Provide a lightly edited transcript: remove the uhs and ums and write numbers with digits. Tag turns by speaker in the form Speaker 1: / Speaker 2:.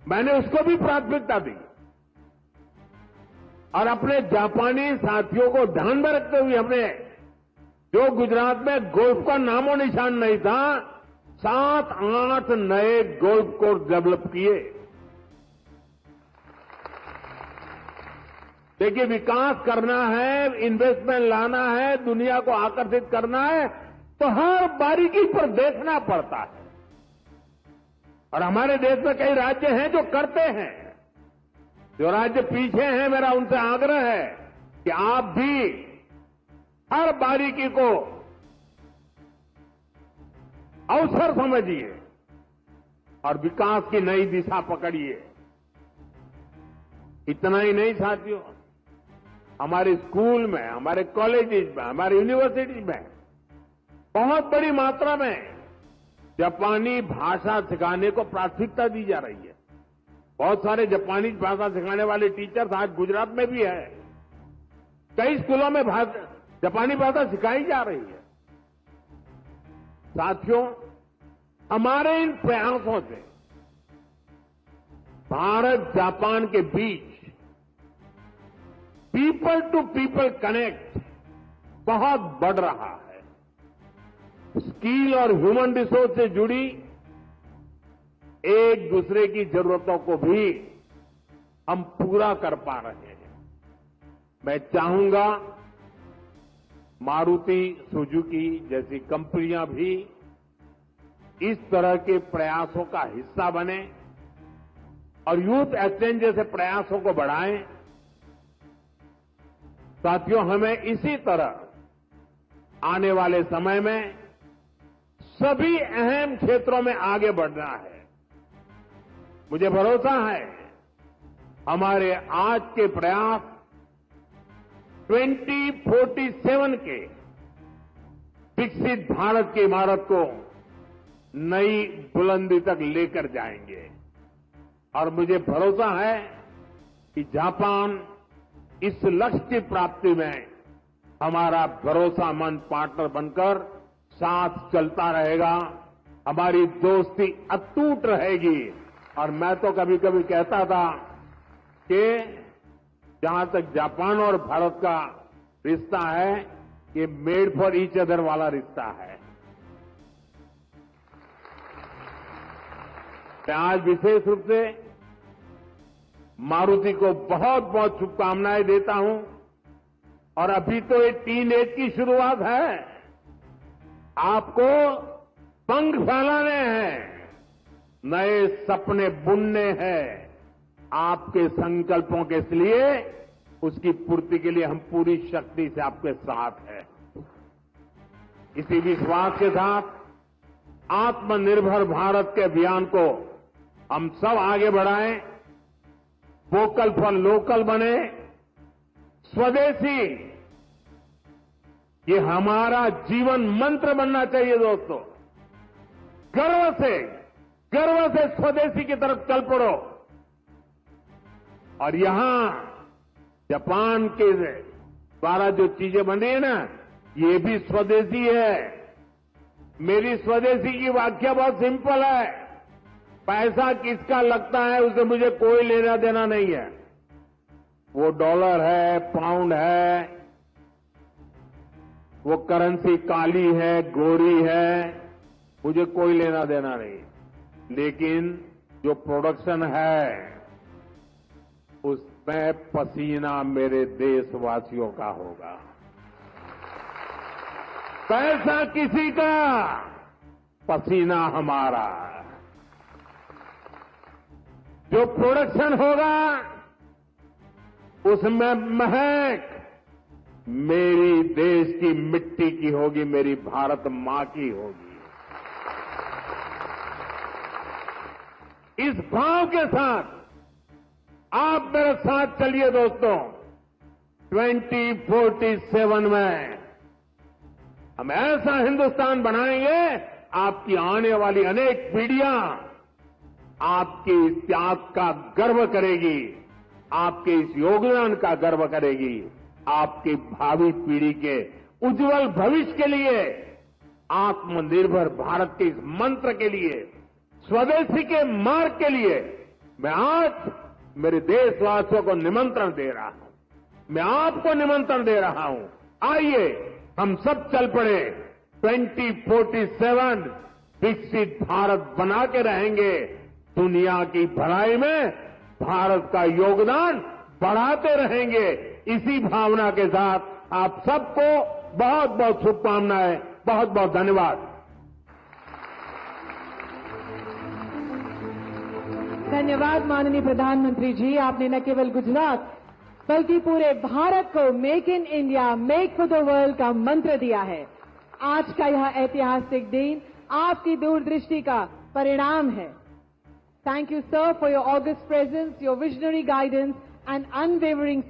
Speaker 1: मैंने उसको भी प्राथमिकता दी और अपने जापानी साथियों को ध्यान में रखते हुए हमने जो गुजरात में गोल्फ का नामो निशान नहीं था 7-8 नए गोल्फ कोर्स डेवलप किए। देखिए, विकास करना है, इन्वेस्टमेंट लाना है, दुनिया को आकर्षित करना है तो हर बारीकी पर देखना पड़ता है। और हमारे देश में कई राज्य हैं जो करते हैं। जो राज्य पीछे हैं, मेरा उनसे आग्रह है कि आप भी हर बारीकी को अवसर समझिए और विकास की नई दिशा पकड़िए। इतना ही नहीं साथियों, हमारे स्कूल में, हमारे कॉलेजेस में, हमारे यूनिवर्सिटी में बहुत बड़ी मात्रा में जापानी भाषा सिखाने को प्राथमिकता दी जा रही है। बहुत सारे जापानी भाषा सिखाने वाले टीचर्स आज गुजरात में भी है। कई स्कूलों में जापानी भाषा सिखाई जा रही है। साथियों, हमारे इन प्रयासों से भारत जापान के बीच पीपल टू पीपल कनेक्ट बहुत बढ़ रहा है। स्किल और ह्यूमन रिसोर्स से जुड़ी एक दूसरे की जरूरतों को भी हम पूरा कर पा रहे हैं। मैं चाहूंगा मारुति सुजुकी जैसी कंपनियां भी इस तरह के प्रयासों का हिस्सा बने और यूथ एक्सचेंज जैसे प्रयासों को बढ़ाएं। साथियों, हमें इसी तरह आने वाले समय में सभी अहम क्षेत्रों में आगे बढ़ना है। मुझे भरोसा है हमारे आज के प्रयास 2047 के विकसित भारत की इमारत को नई बुलंदी तक लेकर जाएंगे और मुझे भरोसा है कि जापान इस लक्ष्य की प्राप्ति में हमारा भरोसामंद पार्टनर बनकर साथ चलता रहेगा। हमारी दोस्ती अटूट रहेगी। और मैं तो कभी कभी कहता था कि जहां तक जापान और भारत का रिश्ता है, ये मेड फॉर ईच अदर वाला रिश्ता है। मैं आज विशेष रूप से मारुति को बहुत बहुत शुभकामनाएं देता हूं। और अभी तो ये टीन एज की शुरुआत है। आपको पंख फैलाने हैं, नए सपने बुनने हैं। आपके संकल्पों के लिए, उसकी पूर्ति के लिए हम पूरी शक्ति से आपके साथ हैं। इसी विश्वास के साथ आत्मनिर्भर भारत के अभियान को हम सब आगे बढ़ाएं, वोकल फॉर लोकल बने, स्वदेशी ये हमारा जीवन मंत्र बनना चाहिए दोस्तों। गर्व से स्वदेशी की तरफ चल पड़ो। और यहां जापान के द्वारा जो चीजें बन रही है ना, ये भी स्वदेशी है। मेरी स्वदेशी की व्याख्या बहुत सिंपल है। पैसा किसका लगता है उसे मुझे कोई लेना देना नहीं है। वो डॉलर है, पाउंड है, वो करेंसी काली है, गोरी है, मुझे कोई लेना देना नहीं। लेकिन जो प्रोडक्शन है उसमें पसीना मेरे देशवासियों का होगा। पैसा किसी का, पसीना हमारा। जो प्रोडक्शन होगा उसमें महक मेरी देश की मिट्टी की होगी, मेरी भारत मां की होगी। इस भाव के साथ आप मेरे साथ चलिए दोस्तों। 2047 में हम ऐसा हिंदुस्तान बनाएंगे, आपकी आने वाली अनेक पीढ़ियां आपके इस त्याग का गर्व करेगी, आपके इस योगदान का गर्व करेगी। आपकी भावी पीढ़ी के उज्जवल भविष्य के लिए, आत्मनिर्भर भारत के इस मंत्र के लिए, स्वदेशी के मार्ग के लिए मैं आज मेरे देशवासियों को निमंत्रण दे रहा हूं, मैं आपको निमंत्रण दे रहा हूं, आइए हम सब चल पड़े। 2047 विकसित भारत बना के रहेंगे। दुनिया की भलाई में भारत का योगदान बढ़ाते रहेंगे। इसी भावना के साथ आप सबको बहुत बहुत शुभकामनाएं, बहुत बहुत धन्यवाद।
Speaker 2: धन्यवाद माननीय प्रधानमंत्री जी। आपने न केवल गुजरात बल्कि पूरे भारत को make in India, make for the world का मंत्र दिया है। आज का यह ऐतिहासिक दिन आपकी दूरदृष्टि का परिणाम है। Thank you, sir, for your august presence, your visionary guidance and unwavering